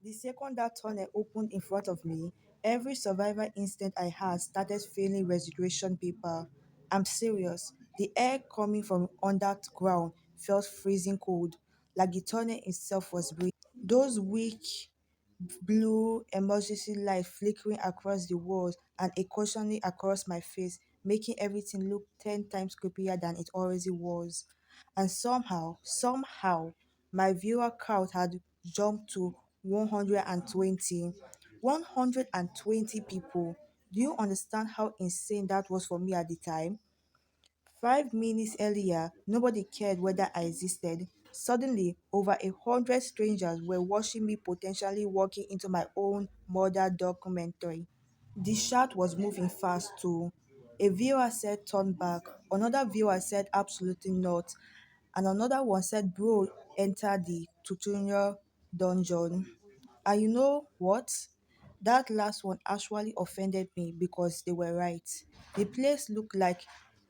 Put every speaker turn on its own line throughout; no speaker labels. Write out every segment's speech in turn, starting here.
The second that tunnel opened in front of me, every survival instinct I had started feeling residuation paper. I'm serious. The air coming from underground felt freezing cold, like the tunnel itself was breathing. Those weak blue emergency light flickering across the walls and occasionally across my face, making everything look 10 times creepier than it already was. And somehow, my viewer count had jumped to 120. 120 people. Do you understand how insane that was for me at the time? 5 minutes earlier, nobody cared whether I existed. Suddenly, over 100 strangers were watching me potentially walking into my own murder documentary. The shot was moving fast too. A viewer said turn back, another viewer said absolutely not, and another one said bro enter the tutorial dungeon. And you know what? That last one actually offended me because they were right. The place looked like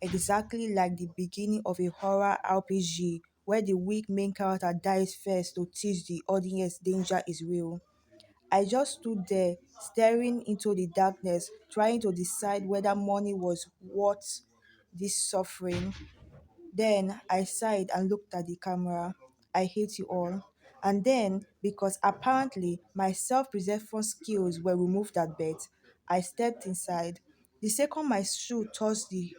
exactly like the beginning of a horror RPG where the weak main character dies first to teach the audience danger is real. I just stood there staring into the darkness, trying to decide whether money was worth this suffering. Then I sighed and looked at the camera. I hate you all. And then, because apparently my self preservation skills were removed at birth, I stepped inside. The second my shoe touched the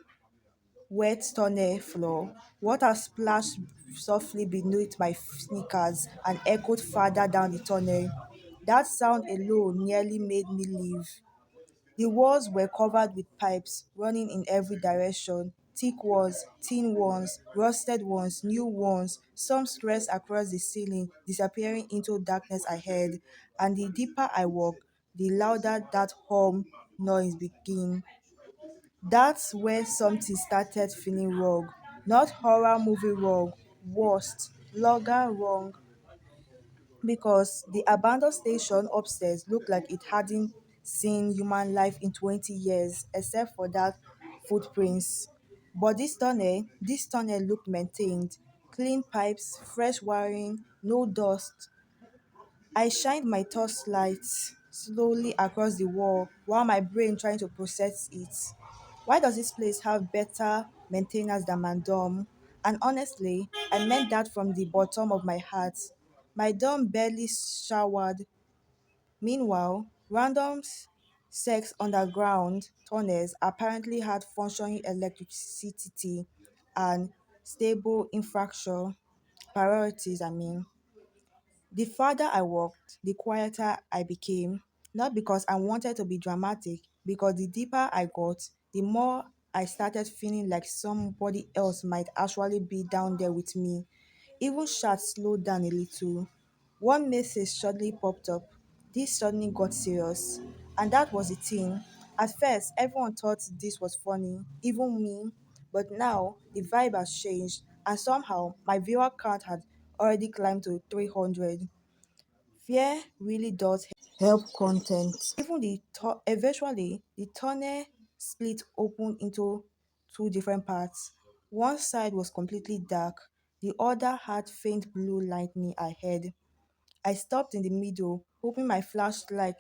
wet tunnel floor, water splashed softly beneath my sneakers and echoed farther down the tunnel. That sound alone nearly made me leave. The walls were covered with pipes running in every direction, thick ones, thin ones, rusted ones, new ones, some stretched across the ceiling, disappearing into darkness ahead. And the deeper I walked, the louder that hum noise became. That's where something started feeling wrong. Not horror movie wrong, worst, logger wrong, because the abandoned station upstairs looked like it hadn't seen human life in 20 years, except for that footprints. But this tunnel looked maintained. Clean pipes, fresh wiring, no dust. I shined my torchlight slowly across the wall while my brain trying to process it. Why does this place have better maintenance than my dorm? And honestly, I meant that from the bottom of my heart. My dorm barely showered. Meanwhile, random sex underground tunnels apparently had functioning electricity and stable infrastructure priorities. The farther I walked, the quieter I became, not because I wanted to be dramatic, because the deeper I got, the more I started feeling like somebody else might actually be down there with me. Even shots slowed down a little. One message suddenly popped up. This suddenly got serious. And that was the thing. At first, everyone thought this was funny, even me. But now, the vibe has changed, and somehow my viewer count had already climbed to 300. Fear really does help content. Eventually, the tunnel split open into two different parts. One side was completely dark, the other had faint blue lightning ahead. I stopped in the middle, hoping my flashlight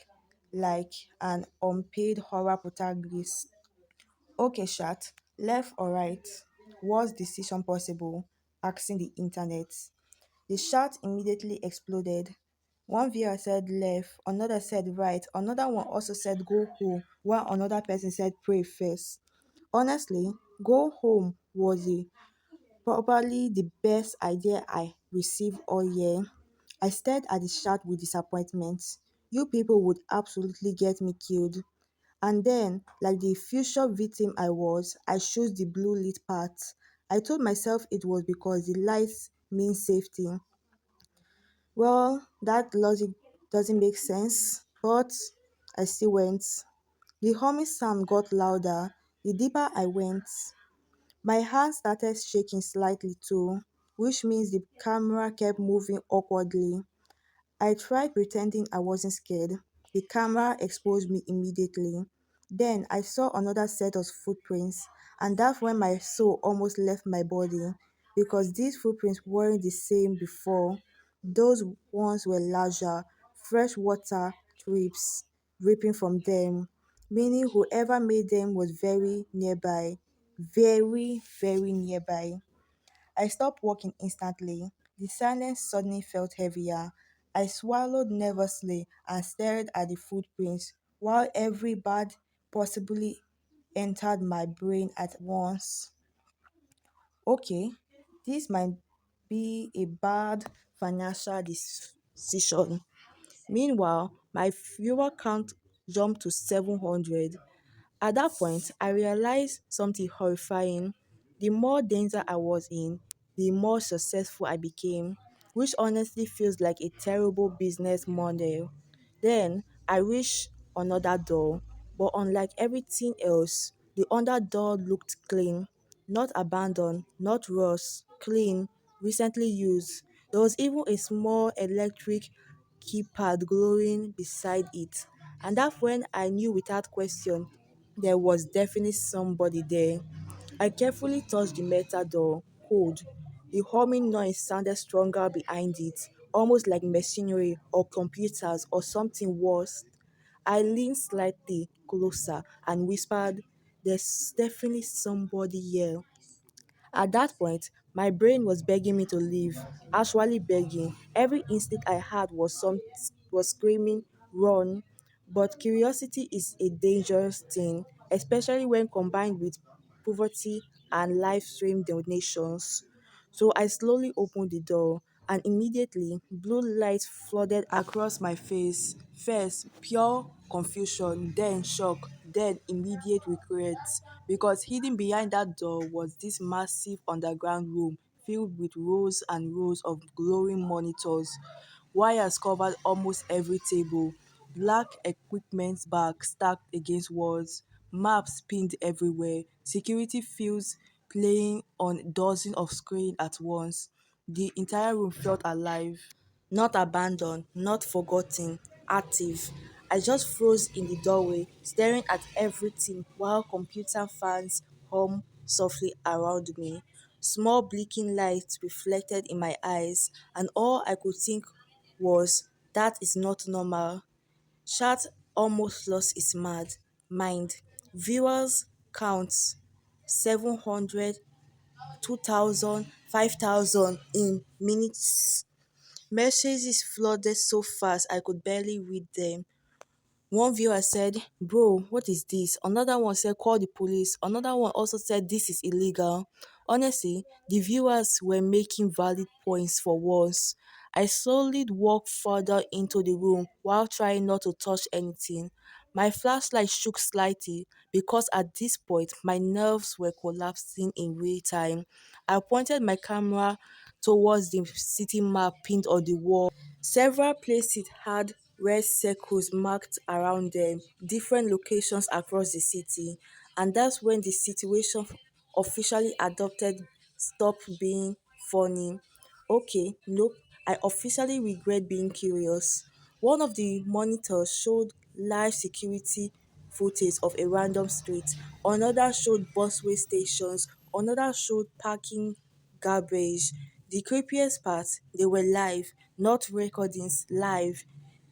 like an unpaid horror protagonist. Okay, chat, left or right? Worst decision possible? Asking the internet. The chat immediately exploded. One viewer said left, another said right, another one also said go home, while another person said pray first. Honestly, go home was probably the best idea I received all year. I stared at the chat with disappointment. You people would absolutely get me killed. And then, like the future victim I was, I chose the blue lit part. I told myself it was because the lights mean safety. Well, that logic doesn't make sense, but I still went. The humming sound got louder. The deeper I went, my hand started shaking slightly too, which means the camera kept moving awkwardly. I tried pretending I wasn't scared. The camera exposed me immediately. Then I saw another set of footprints, and that's when my soul almost left my body because these footprints weren't the same before. Those ones were larger, fresh water drips dripping from them, meaning whoever made them was very nearby, very nearby. I stopped walking instantly. The silence suddenly felt heavier. I swallowed nervously and stared at the footprints while every bad possibly entered my brain at once. Okay, this might be a bad financial decision. Meanwhile, my viewer count jumped to 700. At that point, I realized something horrifying. The more danger I was in, the more successful I became, which honestly feels like a terrible business model. Then I reached another door, but unlike everything else, the under door looked clean, not abandoned, not rust, clean, recently used. There was even a small electric keypad glowing beside it, and that's when I knew without question there was definitely somebody there. I carefully touched the metal door, cold. The humming noise sounded stronger behind it, almost like machinery or computers or something worse. I leaned slightly closer and whispered, "There's definitely somebody here." At that point, my brain was begging me to leave, actually begging. Every instinct I had was screaming, "Run!" But curiosity is a dangerous thing, especially when combined with poverty and live stream donations. So I slowly opened the door, and immediately blue light flooded across my face. First, pure confusion, then shock, then immediate regret. Because hidden behind that door was this massive underground room filled with rows and rows of glowing monitors. Wires covered almost every table, black equipment bags stacked against walls, maps pinned everywhere, security fields playing on dozens of screens at once. The entire room felt alive. Not abandoned, not forgotten, active. I just froze in the doorway, staring at everything while computer fans hum softly around me. Small blinking lights reflected in my eyes, and all I could think was, that is not normal. Chat almost lost its mind. Viewers counts 700, 2,000, 5,000 in minutes. Messages flooded so fast I could barely read them. One viewer said, "Bro, what is this?" Another one said, "Call the police." Another one also said, "This is illegal." Honestly, the viewers were making valid points for once. I slowly walked further into the room while trying not to touch anything. My flashlight shook slightly because at this point my nerves were collapsing in real time. I pointed my camera towards the city map pinned on the wall. Several places had red circles marked around them, different locations across the city, and that's when the situation officially adopted stop being funny. Okay, nope, I officially regret being curious. One of the monitors showed live security footage of a random street, another showed busway stations, another showed parking garbage. The creepiest part, they were live, not recordings, live.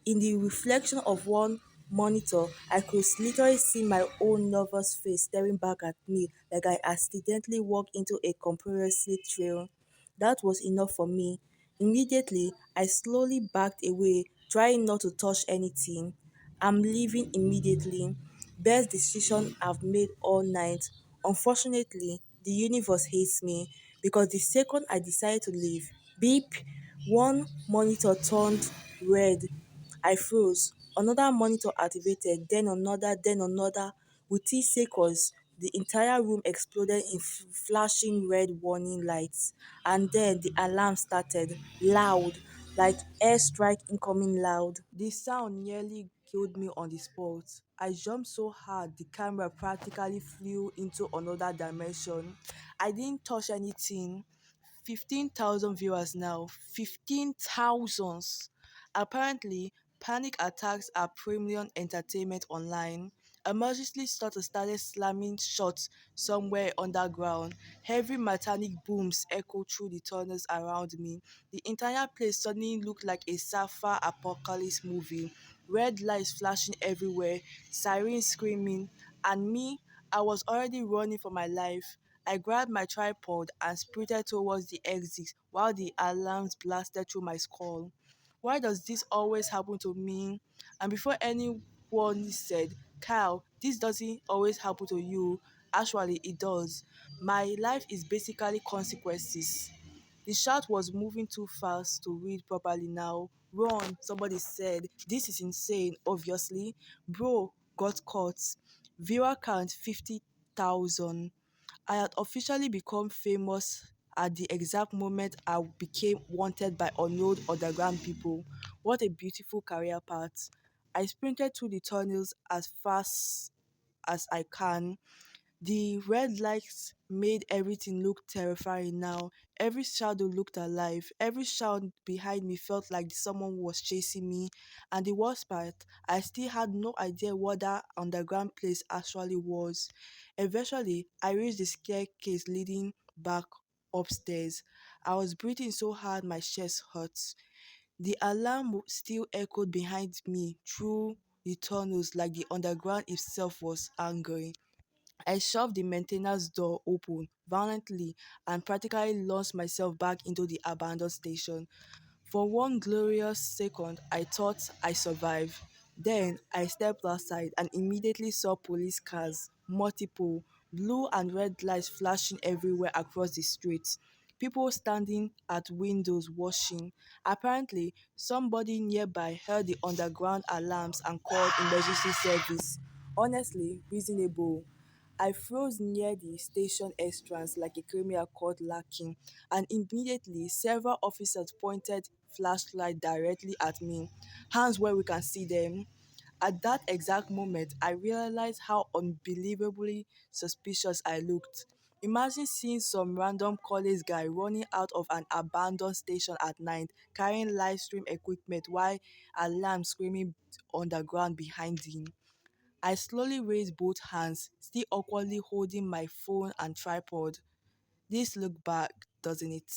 In the reflection of one monitor, I could literally see my own nervous face staring back at me like I accidentally walked into a conspiracy trail. That was enough for me. Immediately, I slowly backed away, trying not to touch anything. I'm leaving immediately. Best decision I've made all night. Unfortunately, the universe hates me because the second I decided to leave, beep, one monitor turned red. I froze. Another monitor activated, then another, then another. Within seconds, the entire room exploded in flashing red warning lights. And then the alarm started, loud, like airstrike incoming loud. The sound nearly killed me on the spot. I jumped so hard the camera practically flew into another dimension. I didn't touch anything. 15,000 viewers now. 15,000. Apparently, panic attacks are premium entertainment online. Emergency started slamming shut somewhere underground. Heavy metallic booms echoed through the tunnels around me. The entire place suddenly looked like a sci-fi apocalypse movie. Red lights flashing everywhere, sirens screaming, and me, I was already running for my life. I grabbed my tripod and sprinted towards the exit while the alarms blasted through my skull. Why does this always happen to me? And before anyone said, Kyle, this doesn't always happen to you. Actually, it does. My life is basically consequences. The shout was moving too fast to read properly now. Run, somebody said. This is insane, obviously. Bro got caught. Viewer count 50,000. I had officially become famous at the exact moment I became wanted by unknown underground people. What a beautiful career path. I sprinted through the tunnels as fast as I can. The red lights made everything look terrifying now. Every shadow looked alive. Every sound behind me felt like someone was chasing me. And the worst part, I still had no idea what that underground place actually was. Eventually, I reached the staircase leading back upstairs. I was breathing so hard my chest hurt. The alarm still echoed behind me through the tunnels like the underground itself was angry. I shoved the maintenance door open violently and practically launched myself back into the abandoned station. For one glorious second, I thought I survived. Then I stepped outside and immediately saw police cars, multiple, blue and red lights flashing everywhere across the street. People standing at windows watching. Apparently, somebody nearby heard the underground alarms and called emergency service. Honestly, reasonable. I froze near the station entrance like a criminal caught lacking, and immediately several officers pointed flashlight directly at me, hands where we can see them. At that exact moment, I realized how unbelievably suspicious I looked. Imagine seeing some random college guy running out of an abandoned station at night, carrying livestream equipment while alarms screaming underground behind him. I slowly raised both hands, still awkwardly holding my phone and tripod. This looked bad, doesn't it?